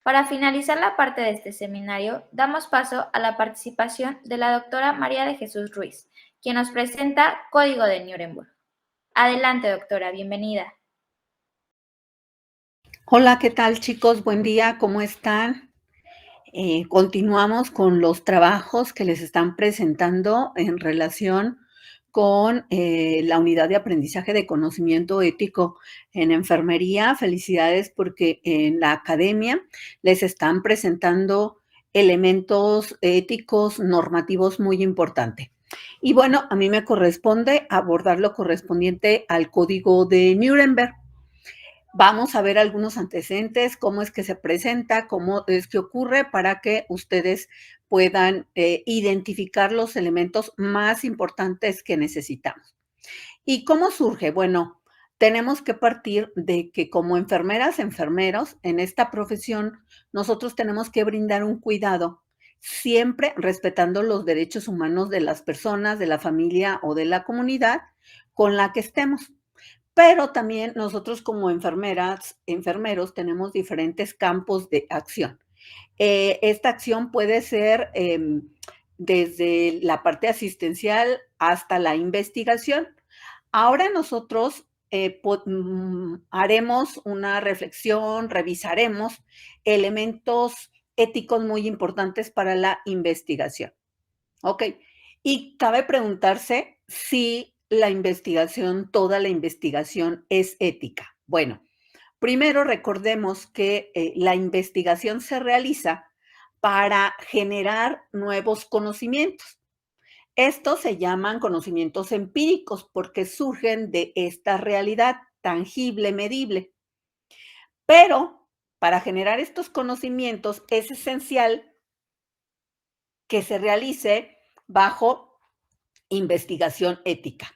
Para finalizar la parte de este seminario, damos paso a la participación de la doctora María de Jesús Ruiz, quien nos presenta Código de Nuremberg. Adelante, doctora, bienvenida. Hola, ¿qué tal, chicos? Buen día, ¿cómo están? Continuamos con los trabajos que les están presentando en relación con la unidad de aprendizaje de conocimiento ético en enfermería. Felicidades porque en la academia les están presentando elementos éticos normativos muy importantes. Y bueno, a mí me corresponde abordar lo correspondiente al Código de Nuremberg. Vamos a ver algunos antecedentes, cómo es que se presenta, cómo es que ocurre, para que ustedes puedan identificar los elementos más importantes que necesitamos. ¿Y cómo surge? Bueno, tenemos que partir de que como enfermeras, enfermeros, en esta profesión, nosotros tenemos que brindar un cuidado, siempre respetando los derechos humanos de las personas, de la familia o de la comunidad con la que estemos. Pero también nosotros como enfermeras, enfermeros, tenemos diferentes campos de acción. Esta acción puede ser desde la parte asistencial hasta la investigación. Ahora nosotros haremos una reflexión, revisaremos elementos éticos muy importantes para la investigación. ¿Ok? Y cabe preguntarse si la investigación, toda la investigación es ética. Bueno, primero recordemos que la investigación se realiza para generar nuevos conocimientos. Estos se llaman conocimientos empíricos porque surgen de esta realidad tangible, medible. Pero para generar estos conocimientos es esencial que se realice bajo investigación ética.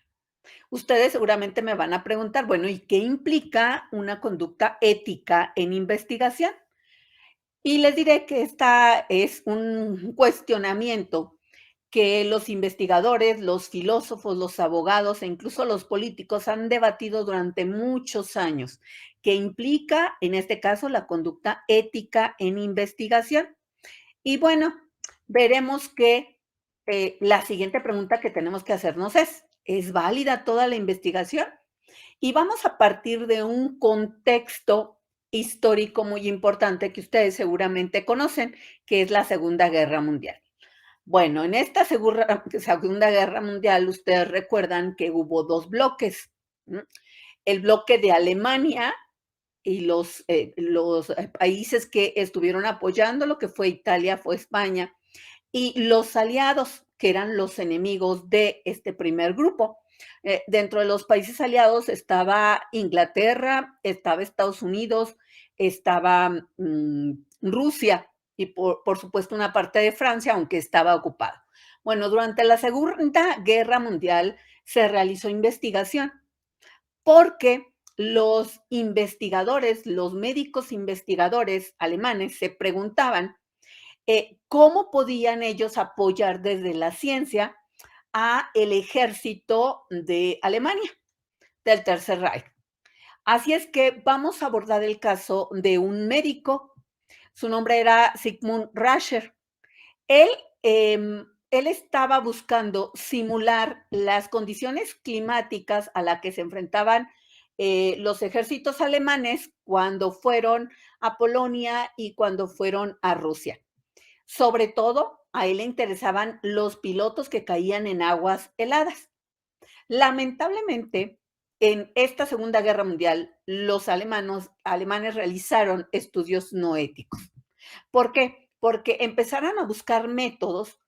Ustedes seguramente me van a preguntar, bueno, ¿y qué implica una conducta ética en investigación? Y les diré que esta es un cuestionamiento que los investigadores, los filósofos, los abogados e incluso los políticos han debatido durante muchos años, que implica, en este caso, la conducta ética en investigación. Y bueno, veremos que la siguiente pregunta que tenemos que hacernos ¿es válida toda la investigación? Y vamos a partir de un contexto histórico muy importante que ustedes seguramente conocen, que es la Segunda Guerra Mundial. Bueno, en esta Segunda Guerra Mundial, ustedes recuerdan que hubo dos bloques, ¿no? El bloque de Alemania y los países que estuvieron apoyando, lo que fue Italia, fue España, y los aliados, que eran los enemigos de este primer grupo. Dentro de los países aliados estaba Inglaterra, estaba Estados Unidos, estaba Rusia y por supuesto una parte de Francia, aunque estaba ocupado. Bueno, durante la Segunda Guerra Mundial se realizó investigación porque los investigadores, los médicos investigadores alemanes se preguntaban cómo podían ellos apoyar desde la ciencia a el ejército de Alemania, del Tercer Reich. Así es que vamos a abordar el caso de un médico. Su nombre era Sigmund Rascher. Él, él estaba buscando simular las condiciones climáticas a las que se enfrentaban los ejércitos alemanes cuando fueron a Polonia y cuando fueron a Rusia. Sobre todo, a él le interesaban los pilotos que caían en aguas heladas. Lamentablemente, en esta Segunda Guerra Mundial, los alemanes realizaron estudios no éticos. ¿Por qué? Porque empezaron a buscar métodos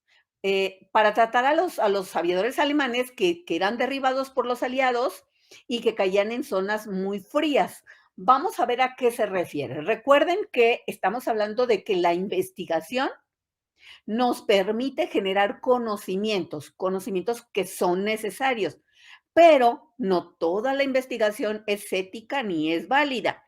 para tratar a los aviadores alemanes que eran derribados por los aliados y que caían en zonas muy frías. Vamos a ver a qué se refiere. Recuerden que estamos hablando de que la investigación nos permite generar conocimientos, conocimientos que son necesarios, pero no toda la investigación es ética ni es válida.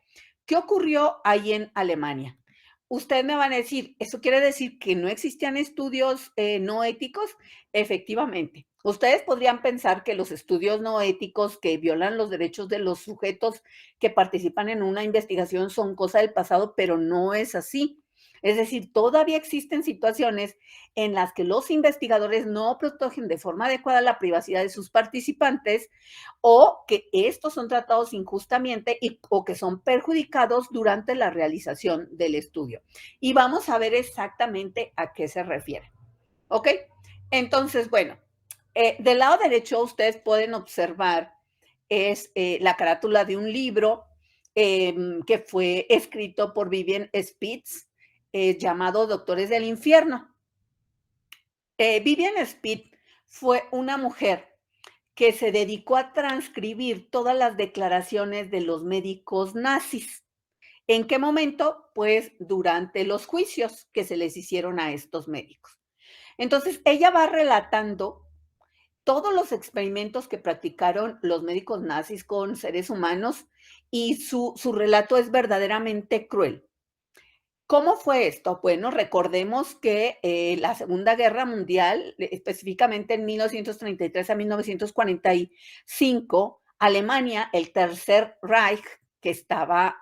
¿Qué ocurrió ahí en Alemania? Ustedes me van a decir, ¿eso quiere decir que no existían estudios no éticos? Efectivamente, Ustedes podrían pensar que los estudios no éticos que violan los derechos de los sujetos que participan en una investigación son cosa del pasado, pero no es así. Es decir, todavía existen situaciones en las que los investigadores no protegen de forma adecuada la privacidad de sus participantes o que estos son tratados injustamente o que son perjudicados durante la realización del estudio. Y vamos a ver exactamente a qué se refiere. ¿Ok? Entonces, bueno, del lado derecho ustedes pueden observar es la carátula de un libro que fue escrito por Vivian Spitz, llamado Doctores del Infierno. Vivian Spitz fue una mujer que se dedicó a transcribir todas las declaraciones de los médicos nazis. ¿En qué momento? Pues durante los juicios que se les hicieron a estos médicos. Entonces, ella va relatando todos los experimentos que practicaron los médicos nazis con seres humanos y su relato es verdaderamente cruel. ¿Cómo fue esto? Bueno, recordemos que la Segunda Guerra Mundial, específicamente en 1933 a 1945, Alemania, el Tercer Reich, que estaba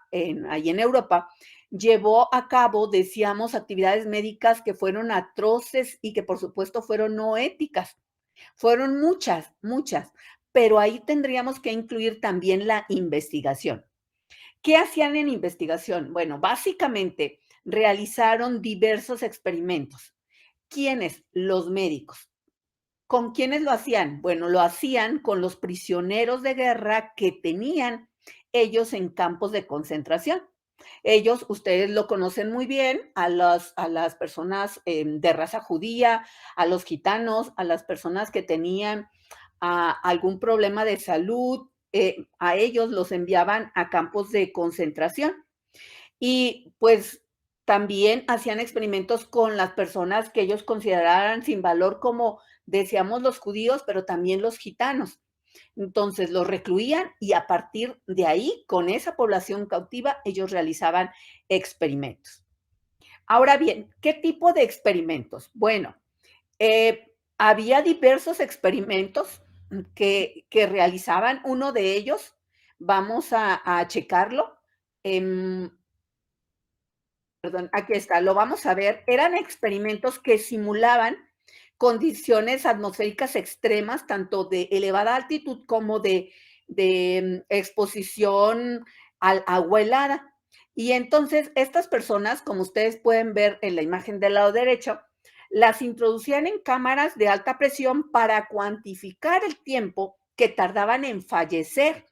ahí en Europa, llevó a cabo, decíamos, actividades médicas que fueron atroces y que por supuesto fueron no éticas. Fueron muchas, muchas, pero ahí tendríamos que incluir también la investigación. ¿Qué hacían en investigación? Bueno, básicamente realizaron diversos experimentos. ¿Quiénes? Los médicos. ¿Con quiénes lo hacían? Bueno, lo hacían con los prisioneros de guerra que tenían ellos en campos de concentración. Ellos, ustedes lo conocen muy bien, a las personas de raza judía, a los gitanos, a las personas que tenían algún problema de salud, a ellos los enviaban a campos de concentración. Y pues también hacían experimentos con las personas que ellos consideraran sin valor, como decíamos los judíos, pero también los gitanos. Entonces los recluían y a partir de ahí, con esa población cautiva, ellos realizaban experimentos. Ahora bien, ¿qué tipo de experimentos? Bueno, había diversos experimentos que realizaban. Uno de ellos, vamos a checarlo. Perdón, aquí está, lo vamos a ver. Eran experimentos que simulaban condiciones atmosféricas extremas, tanto de elevada altitud como de exposición al agua helada. Y entonces estas personas, como ustedes pueden ver en la imagen del lado derecho, las introducían en cámaras de alta presión para cuantificar el tiempo que tardaban en fallecer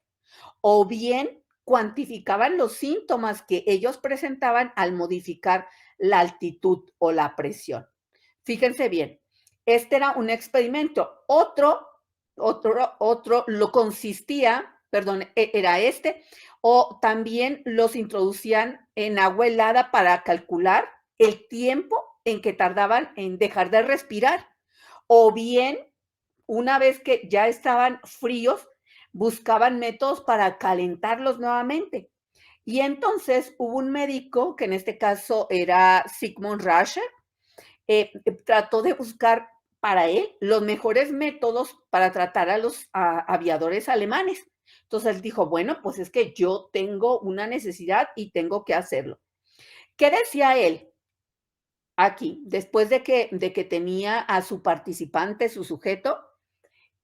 o bien cuantificaban los síntomas que ellos presentaban al modificar la altitud o la presión. Fíjense bien, este era un experimento. Otro lo consistía, perdón, era este, o también los introducían en agua helada para calcular el tiempo en que tardaban en dejar de respirar, o bien, una vez que ya estaban fríos, buscaban métodos para calentarlos nuevamente. Y entonces hubo un médico, que en este caso era Sigmund Rascher, trató de buscar para él los mejores métodos para tratar a los aviadores alemanes. Entonces él dijo, bueno, pues es que yo tengo una necesidad y tengo que hacerlo. ¿Qué decía él? Aquí, después de que tenía a su participante, su sujeto,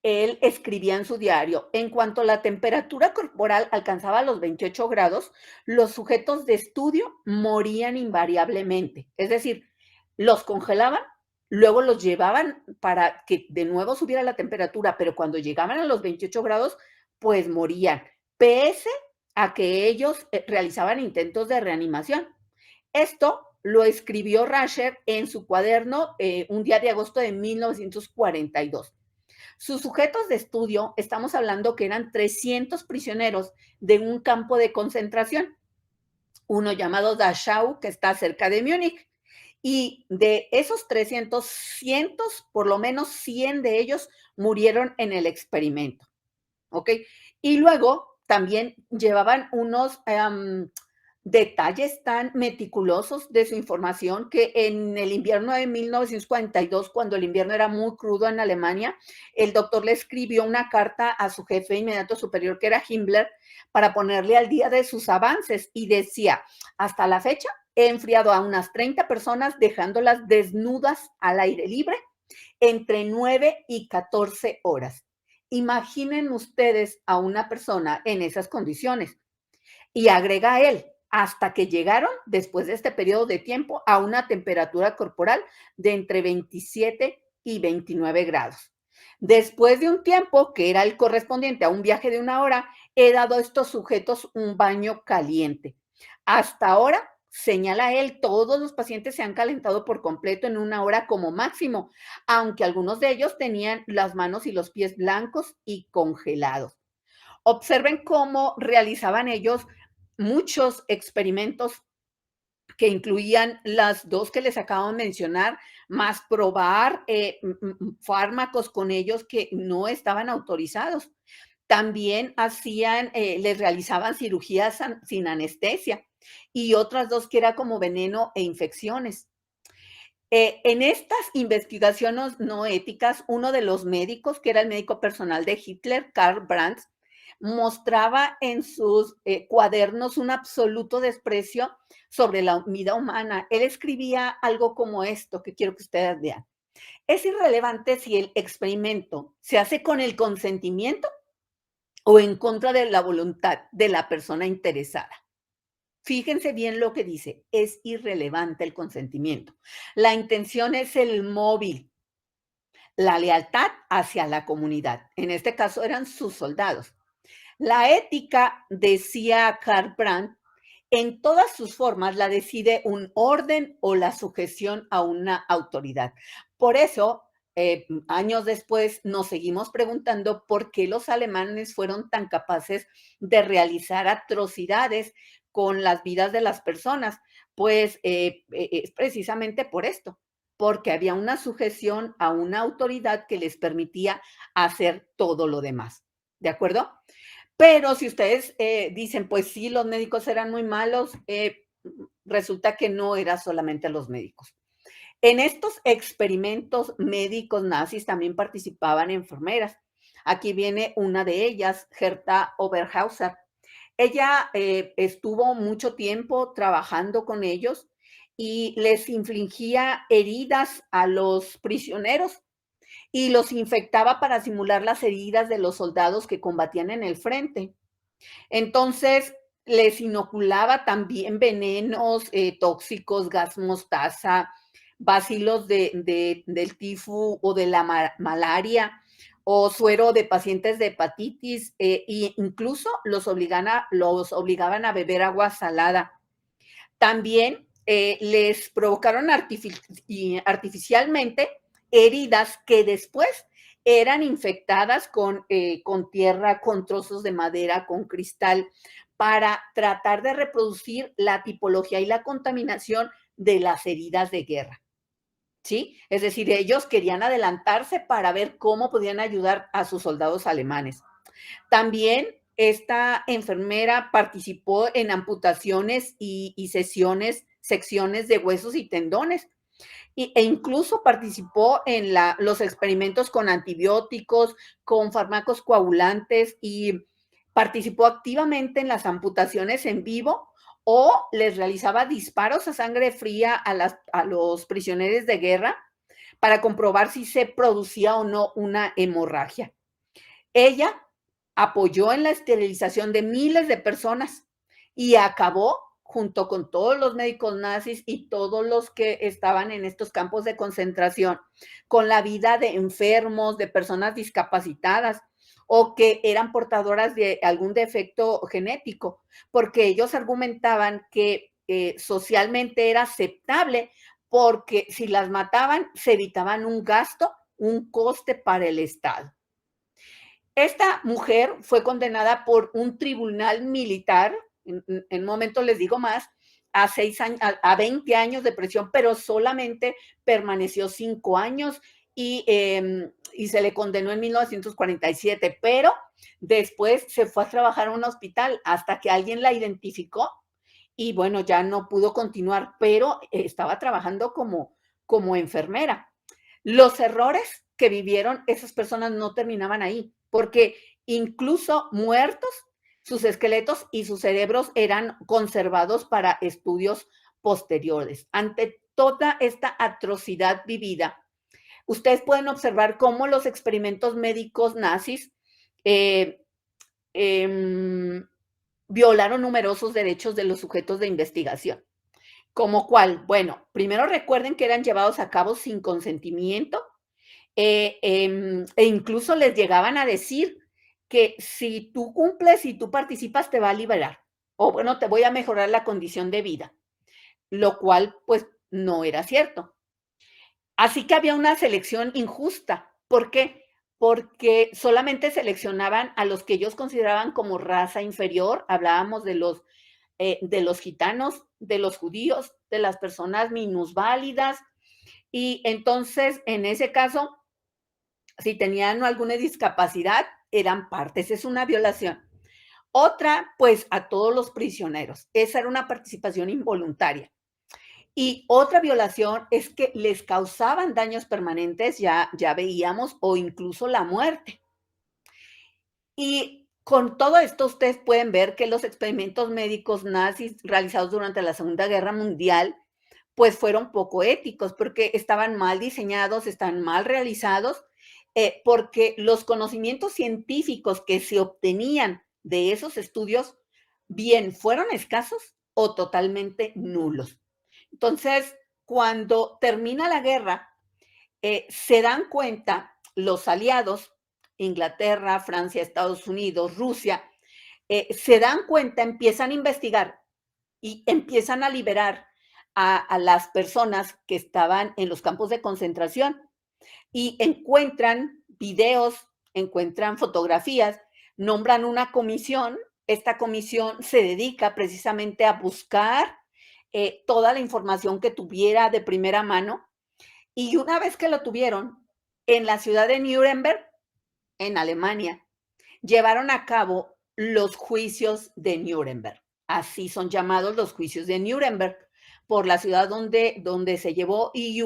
él escribía en su diario, en cuanto la temperatura corporal alcanzaba los 28 grados, los sujetos de estudio morían invariablemente. Es decir, los congelaban, luego los llevaban para que de nuevo subiera la temperatura, pero cuando llegaban a los 28 grados, pues morían, pese a que ellos realizaban intentos de reanimación. Esto lo escribió Rascher en su cuaderno un día de agosto de 1942. Sus sujetos de estudio, estamos hablando que eran 300 prisioneros de un campo de concentración, uno llamado Dachau, que está cerca de Múnich. Y de esos 300, cientos, por lo menos 100 de ellos murieron en el experimento. ¿Ok? Y luego también llevaban unos detalles tan meticulosos de su información que en el invierno de 1942, cuando el invierno era muy crudo en Alemania, el doctor le escribió una carta a su jefe inmediato superior, que era Himmler, para ponerle al día de sus avances y decía, hasta la fecha he enfriado a unas 30 personas dejándolas desnudas al aire libre entre 9 y 14 horas. Imaginen ustedes a una persona en esas condiciones. Y agrega él, hasta que llegaron, después de este periodo de tiempo, a una temperatura corporal de entre 27 y 29 grados. Después de un tiempo, que era el correspondiente a un viaje de una hora, he dado a estos sujetos un baño caliente. Hasta ahora, señala él, todos los pacientes se han calentado por completo en una hora como máximo, aunque algunos de ellos tenían las manos y los pies blancos y congelados. Observen cómo realizaban ellos muchos experimentos que incluían las dos que les acabo de mencionar, más probar fármacos con ellos que no estaban autorizados. También les realizaban cirugías sin anestesia y otras dos que era como veneno e infecciones. En estas investigaciones no éticas, uno de los médicos, que era el médico personal de Hitler, Karl Brandt, mostraba en sus cuadernos un absoluto desprecio sobre la vida humana. Él escribía algo como esto, que quiero que ustedes vean. Es irrelevante si el experimento se hace con el consentimiento o en contra de la voluntad de la persona interesada. Fíjense bien lo que dice, es irrelevante el consentimiento. La intención es el móvil, la lealtad hacia la comunidad. En este caso eran sus soldados. La ética, decía Karl Brandt, en todas sus formas la decide un orden o la sujeción a una autoridad. Por eso, años después, nos seguimos preguntando por qué los alemanes fueron tan capaces de realizar atrocidades con las vidas de las personas. Pues es precisamente por esto, porque había una sujeción a una autoridad que les permitía hacer todo lo demás. ¿De acuerdo? Pero si ustedes dicen, pues sí, los médicos eran muy malos, resulta que no era solamente los médicos. En estos experimentos médicos nazis también participaban enfermeras. Aquí viene una de ellas, Hertha Oberhauser. Ella estuvo mucho tiempo trabajando con ellos y les infligía heridas a los prisioneros y los infectaba para simular las heridas de los soldados que combatían en el frente. Entonces, les inoculaba también venenos tóxicos, gas mostaza, bacilos del tifus o de la malaria, o suero de pacientes de hepatitis, e incluso los obligaban a beber agua salada. También les provocaron artificialmente heridas que después eran infectadas con tierra, con trozos de madera, con cristal, para tratar de reproducir la tipología y la contaminación de las heridas de guerra. ¿Sí? Es decir, ellos querían adelantarse para ver cómo podían ayudar a sus soldados alemanes. También esta enfermera participó en amputaciones y secciones de huesos y tendones, e incluso participó en los experimentos con antibióticos, con fármacos coagulantes y participó activamente en las amputaciones en vivo o les realizaba disparos a sangre fría a los prisioneros de guerra para comprobar si se producía o no una hemorragia. Ella apoyó en la esterilización de miles de personas y acabó junto con todos los médicos nazis y todos los que estaban en estos campos de concentración, con la vida de enfermos, de personas discapacitadas o que eran portadoras de algún defecto genético, porque ellos argumentaban que socialmente era aceptable porque si las mataban se evitaban un gasto, un coste para el Estado. Esta mujer fue condenada por un tribunal militar, en un momento les digo más, a 20 años de prisión, pero solamente permaneció 5 años y se le condenó en 1947, pero después se fue a trabajar a un hospital hasta que alguien la identificó y bueno, ya no pudo continuar, pero estaba trabajando como enfermera. Los errores que vivieron esas personas no terminaban ahí, porque incluso muertos, sus esqueletos y sus cerebros eran conservados para estudios posteriores. Ante toda esta atrocidad vivida, ustedes pueden observar cómo los experimentos médicos nazis eh, eh, violaron numerosos derechos de los sujetos de investigación. ¿Como cuál? Bueno, primero recuerden que eran llevados a cabo sin consentimiento, e incluso les llegaban a decir que si tú cumples y tú participas, te va a liberar. O bueno, te voy a mejorar la condición de vida, lo cual pues no era cierto. Así que había una selección injusta. ¿Por qué? Porque solamente seleccionaban a los que ellos consideraban como raza inferior. Hablábamos de los gitanos, de los judíos, de las personas minusválidas. Y entonces, en ese caso, si tenían alguna discapacidad, eran partes. Es una violación. Otra, pues a todos los prisioneros. Esa era una participación involuntaria. Y otra violación es que les causaban daños permanentes, ya veíamos, o incluso la muerte. Y con todo esto ustedes pueden ver que los experimentos médicos nazis realizados durante la Segunda Guerra Mundial, pues fueron poco éticos porque estaban mal diseñados, están mal realizados, porque los conocimientos científicos que se obtenían de esos estudios, bien fueron escasos o totalmente nulos. Entonces, cuando termina la guerra, se dan cuenta los aliados, Inglaterra, Francia, Estados Unidos, Rusia, se dan cuenta, empiezan a investigar y empiezan a liberar a las personas que estaban en los campos de concentración y encuentran videos, encuentran fotografías, nombran una comisión. Esta comisión se dedica precisamente a buscar toda la información que tuviera de primera mano. Y una vez que lo tuvieron, en la ciudad de Nuremberg, en Alemania, llevaron a cabo los juicios de Nuremberg. Así son llamados los juicios de Nuremberg, por la ciudad donde se llevó y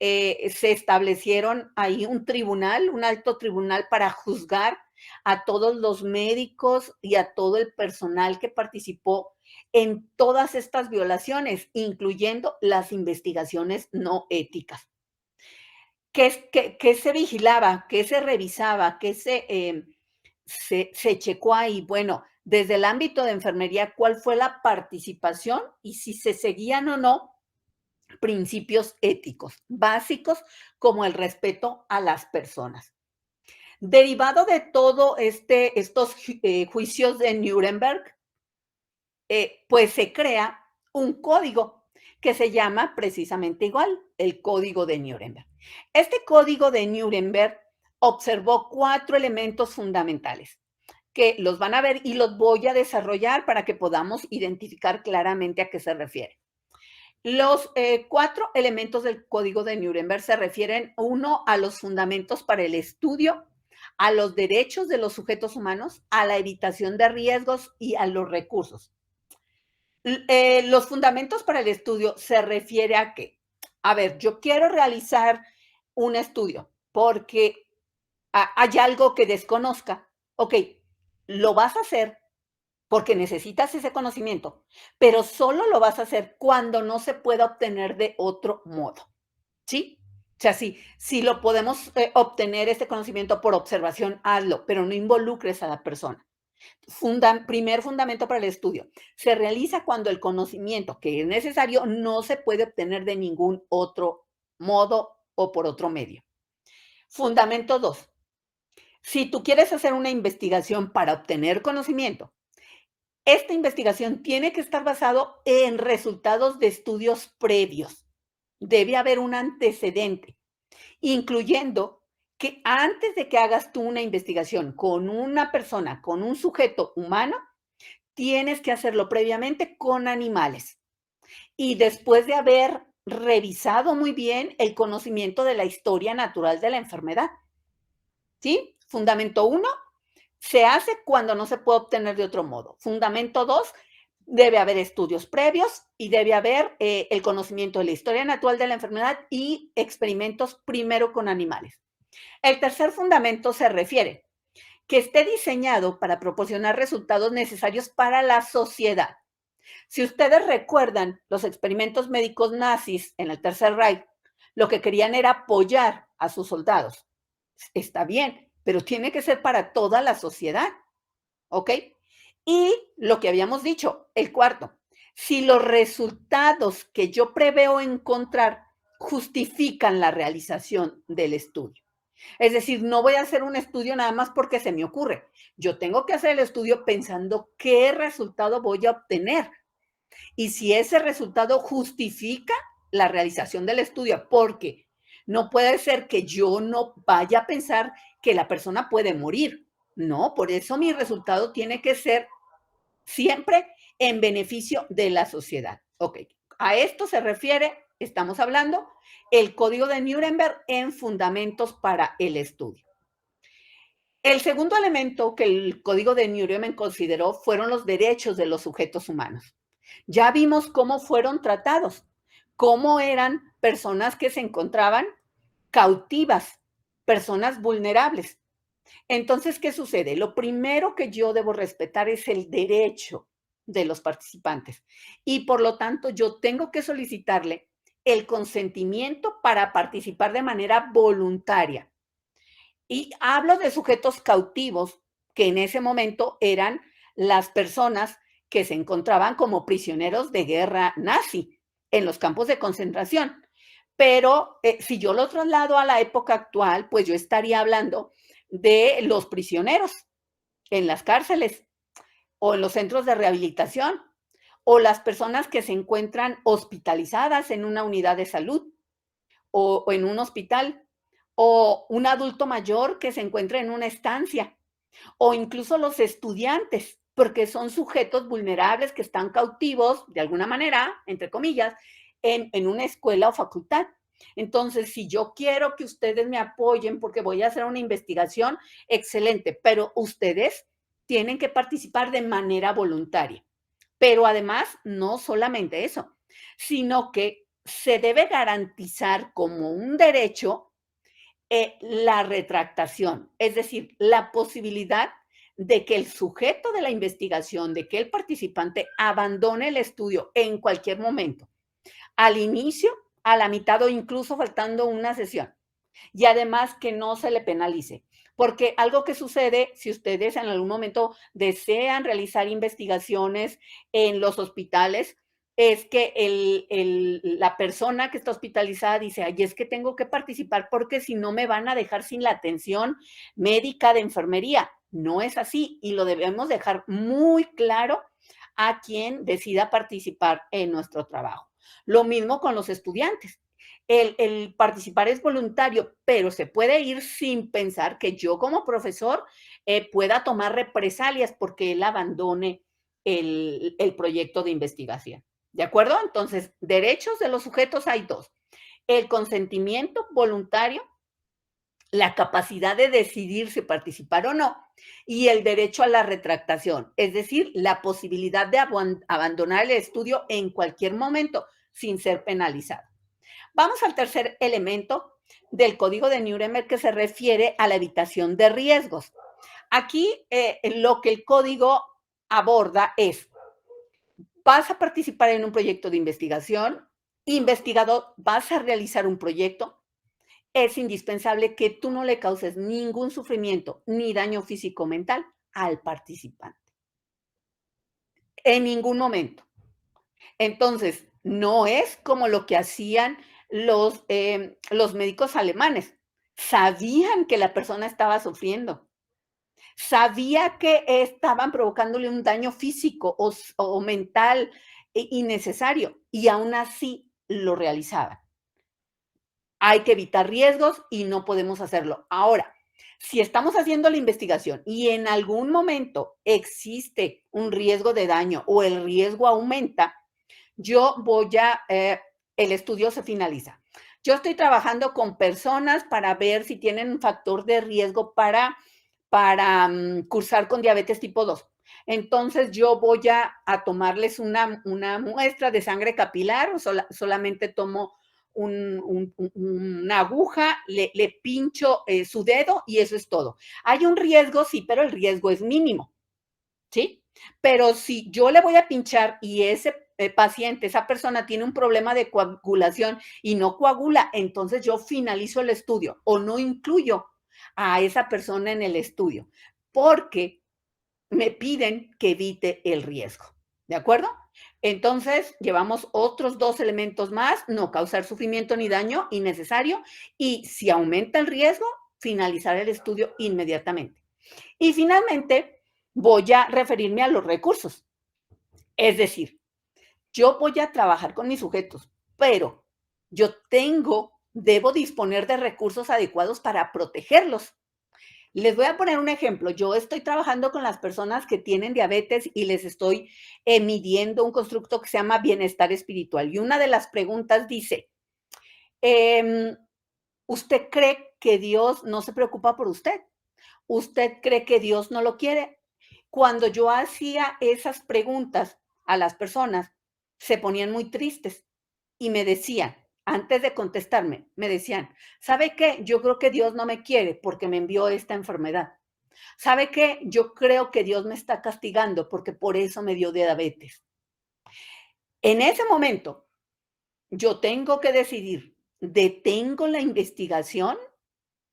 se establecieron ahí un tribunal, un alto tribunal para juzgar a todos los médicos y a todo el personal que participó en todas estas violaciones, incluyendo las investigaciones no éticas. ¿Qué se vigilaba? ¿Qué se revisaba? ¿Qué se checó ahí? Bueno, desde el ámbito de enfermería, ¿cuál fue la participación y si se seguían o no principios éticos básicos como el respeto a las personas? Derivado de todo estos juicios de Nuremberg, pues se crea un código que se llama precisamente igual, el Código de Nuremberg. Este Código de Nuremberg observó 4 elementos fundamentales que los van a ver y los voy a desarrollar para que podamos identificar claramente a qué se refiere. Los 4 elementos del Código de Nuremberg se refieren, uno, a los fundamentos para el estudio, a los derechos de los sujetos humanos, a la evitación de riesgos y a los recursos. Los fundamentos para el estudio se refiere a que, a ver, yo quiero realizar un estudio porque hay algo que desconozca. Ok, lo vas a hacer porque necesitas ese conocimiento, pero solo lo vas a hacer cuando no se pueda obtener de otro modo, ¿sí? O sea, si lo podemos obtener este conocimiento por observación, hazlo, pero no involucres a la persona. Primer fundamento para el estudio. Se realiza cuando el conocimiento que es necesario no se puede obtener de ningún otro modo o por otro medio. Fundamento 2. Si tú quieres hacer una investigación para obtener conocimiento, esta investigación tiene que estar basado en resultados de estudios previos. Debe haber un antecedente, incluyendo que antes de que hagas tú una investigación con una persona, con un sujeto humano, tienes que hacerlo previamente con animales. Y después de haber revisado muy bien el conocimiento de la historia natural de la enfermedad. ¿Sí? Fundamento 1, se hace cuando no se puede obtener de otro modo. Fundamento 2, Debe haber estudios previos y debe haber el conocimiento de la historia natural de la enfermedad y experimentos primero con animales. El tercer fundamento se refiere que esté diseñado para proporcionar resultados necesarios para la sociedad. Si ustedes recuerdan los experimentos médicos nazis en el Tercer Reich, lo que querían era apoyar a sus soldados. Está bien, pero tiene que ser para toda la sociedad, ¿ok? Y lo que habíamos dicho, el cuarto, si los resultados que yo preveo encontrar justifican la realización del estudio. Es decir, no voy a hacer un estudio nada más porque se me ocurre. Yo tengo que hacer el estudio pensando qué resultado voy a obtener y si ese resultado justifica la realización del estudio, porque no puede ser que yo no vaya a pensar que la persona puede morir. No, por eso mi resultado tiene que ser siempre en beneficio de la sociedad. Ok, a esto se refiere, estamos hablando, el Código de Nuremberg en fundamentos para el estudio. El segundo elemento que el Código de Nuremberg consideró fueron los derechos de los sujetos humanos. Ya vimos cómo fueron tratados, cómo eran personas que se encontraban cautivas, personas vulnerables. Entonces, ¿qué sucede? Lo primero que yo debo respetar es el derecho de los participantes y por lo tanto yo tengo que solicitarle el consentimiento para participar de manera voluntaria. Y hablo de sujetos cautivos, que en ese momento eran las personas que se encontraban como prisioneros de guerra nazi en los campos de concentración. Pero si yo lo traslado a la época actual, pues yo estaría hablando de los prisioneros en las cárceles o en los centros de rehabilitación o las personas que se encuentran hospitalizadas en una unidad de salud o en un hospital o un adulto mayor que se encuentra en una estancia o incluso los estudiantes, porque son sujetos vulnerables que están cautivos, de alguna manera, entre comillas, en una escuela o facultad. Entonces, si yo quiero que ustedes me apoyen porque voy a hacer una investigación, excelente, pero ustedes tienen que participar de manera voluntaria. Pero además, no solamente eso, sino que se debe garantizar como un derecho la retractación, es decir, la posibilidad de que el sujeto de la investigación, de que el participante abandone el estudio en cualquier momento, al inicio, a la mitad o incluso faltando una sesión. Y además que no se le penalice. Porque algo que sucede, si ustedes en algún momento desean realizar investigaciones en los hospitales, es que la persona que está hospitalizada dice, ay, es que tengo que participar porque si no me van a dejar sin la atención médica de enfermería. No es así y lo debemos dejar muy claro a quien decida participar en nuestro trabajo. Lo mismo con los estudiantes. El participar es voluntario, pero se puede ir sin pensar que yo como profesor pueda tomar represalias porque él abandone el proyecto de investigación. ¿De acuerdo? Entonces, derechos de los sujetos hay dos. El consentimiento voluntario, la capacidad de decidir si participar o no, y el derecho a la retractación, es decir, la posibilidad de abandonar el estudio en cualquier momento sin ser penalizado. Vamos al tercer elemento del Código de Nuremberg que se refiere a la evitación de riesgos. Aquí lo que el código aborda es, vas a participar en un proyecto de investigación, investigador, vas a realizar un proyecto, es indispensable que tú no le causes ningún sufrimiento ni daño físico o mental al participante. En ningún momento. Entonces, no es como lo que hacían los médicos alemanes. Sabían que la persona estaba sufriendo. Sabía que estaban provocándole un daño físico o mental innecesario y aún así lo realizaban. Hay que evitar riesgos y no podemos hacerlo. Ahora, si estamos haciendo la investigación y en algún momento existe un riesgo de daño o el riesgo aumenta, el estudio se finaliza. Yo estoy trabajando con personas para ver si tienen un factor de riesgo para cursar con diabetes tipo 2. Entonces yo voy a tomarles una muestra de sangre capilar, o solamente tomo una aguja, le pincho su dedo y eso es todo. Hay un riesgo, sí, pero el riesgo es mínimo, ¿sí? Pero si yo le voy a pinchar y ese paciente, esa persona tiene un problema de coagulación y no coagula, entonces yo finalizo el estudio o no incluyo a esa persona en el estudio, porque me piden que evite el riesgo. ¿De acuerdo? Entonces, llevamos otros 2 elementos más: no causar sufrimiento ni daño innecesario, y si aumenta el riesgo, finalizar el estudio inmediatamente. Y finalmente, voy a referirme a los recursos. Es decir, yo voy a trabajar con mis sujetos, pero yo debo disponer de recursos adecuados para protegerlos. Les voy a poner un ejemplo. Yo estoy trabajando con las personas que tienen diabetes y les estoy midiendo un constructo que se llama bienestar espiritual. Y una de las preguntas dice, ¿usted cree que Dios no se preocupa por usted? ¿Usted cree que Dios no lo quiere? Cuando yo hacía esas preguntas a las personas, se ponían muy tristes y me decían, antes de contestarme, me decían, ¿sabe qué? Yo creo que Dios no me quiere porque me envió esta enfermedad. ¿Sabe qué? Yo creo que Dios me está castigando porque por eso me dio diabetes. En ese momento, yo tengo que decidir, ¿detengo la investigación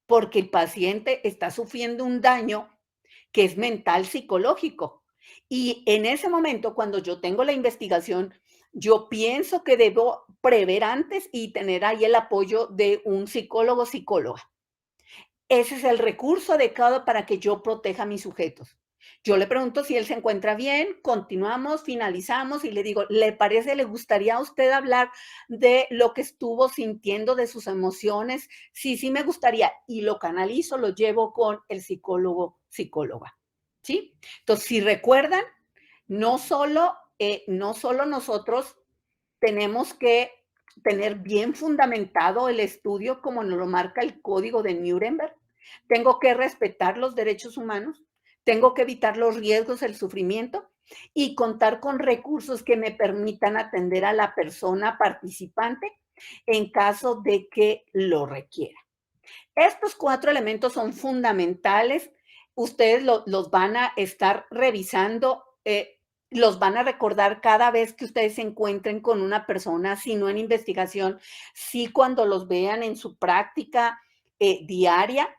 porque el paciente está sufriendo un daño que es mental, psicológico? Y en ese momento, cuando yo tengo la investigación, yo pienso que debo prever antes y tener ahí el apoyo de un psicólogo o psicóloga. Ese es el recurso adecuado para que yo proteja a mis sujetos. Yo le pregunto si él se encuentra bien, continuamos, finalizamos y le digo, ¿le parece, le gustaría a usted hablar de lo que estuvo sintiendo, de sus emociones? Sí, sí me gustaría. Y lo canalizo, lo llevo con el psicólogo, psicóloga. ¿Sí? Entonces, si recuerdan, no solo nosotros tenemos que tener bien fundamentado el estudio como nos lo marca el Código de Nuremberg. Tengo que respetar los derechos humanos, tengo que evitar los riesgos, el sufrimiento y contar con recursos que me permitan atender a la persona participante en caso de que lo requiera. Estos 4 elementos son fundamentales. Ustedes los van a estar revisando, los van a recordar cada vez que ustedes se encuentren con una persona, si no en investigación, sí cuando los vean en su práctica diaria.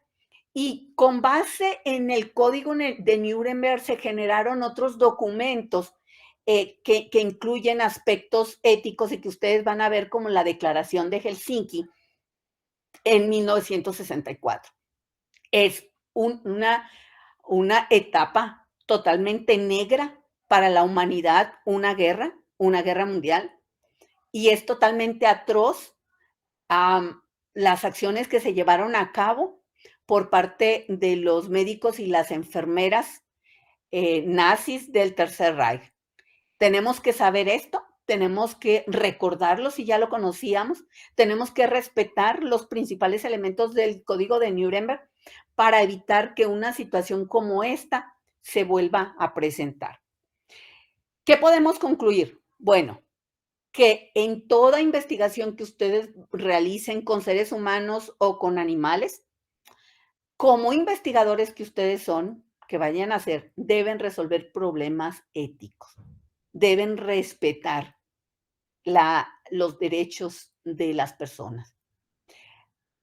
Y con base en el Código de Nuremberg se generaron otros documentos que incluyen aspectos éticos y que ustedes van a ver como la Declaración de Helsinki en 1964. Es una etapa totalmente negra para la humanidad, una guerra mundial, y es totalmente atroz las acciones que se llevaron a cabo por parte de los médicos y las enfermeras nazis del Tercer Reich. Tenemos que saber esto, tenemos que recordarlo si ya lo conocíamos, tenemos que respetar los principales elementos del Código de Nuremberg para evitar que una situación como esta se vuelva a presentar. ¿Qué podemos concluir? Bueno, que en toda investigación que ustedes realicen con seres humanos o con animales, como investigadores que ustedes son, que vayan a hacer, deben resolver problemas éticos, deben respetar los derechos de las personas.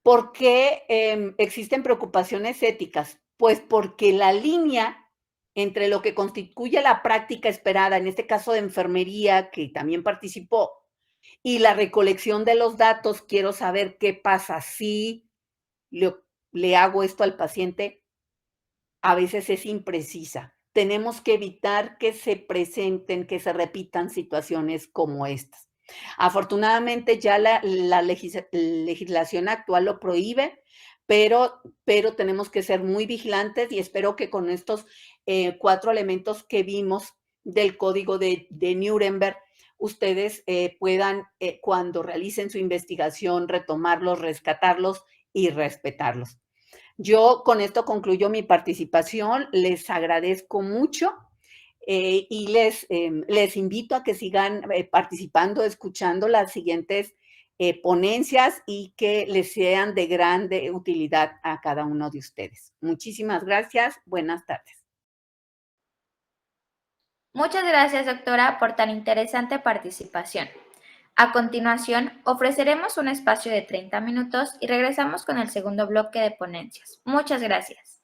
¿Por qué existen preocupaciones éticas? Pues porque la línea entre lo que constituye la práctica esperada, en este caso de enfermería, que también participó, y la recolección de los datos, quiero saber qué pasa si le hago esto al paciente, a veces es imprecisa. Tenemos que evitar que se presenten, que se repitan situaciones como estas. Afortunadamente ya la legislación actual lo prohíbe, pero tenemos que ser muy vigilantes y espero que con estos 4 elementos que vimos del Código de Nuremberg, ustedes puedan, cuando realicen su investigación, retomarlos, rescatarlos y respetarlos. Yo con esto concluyo mi participación. Les agradezco mucho y les invito a que sigan participando, escuchando las siguientes ponencias y que les sean de grande utilidad a cada uno de ustedes. Muchísimas gracias. Buenas tardes. Muchas gracias, doctora, por tan interesante participación. A continuación, ofreceremos un espacio de 30 minutos y regresamos con el segundo bloque de ponencias. Muchas gracias.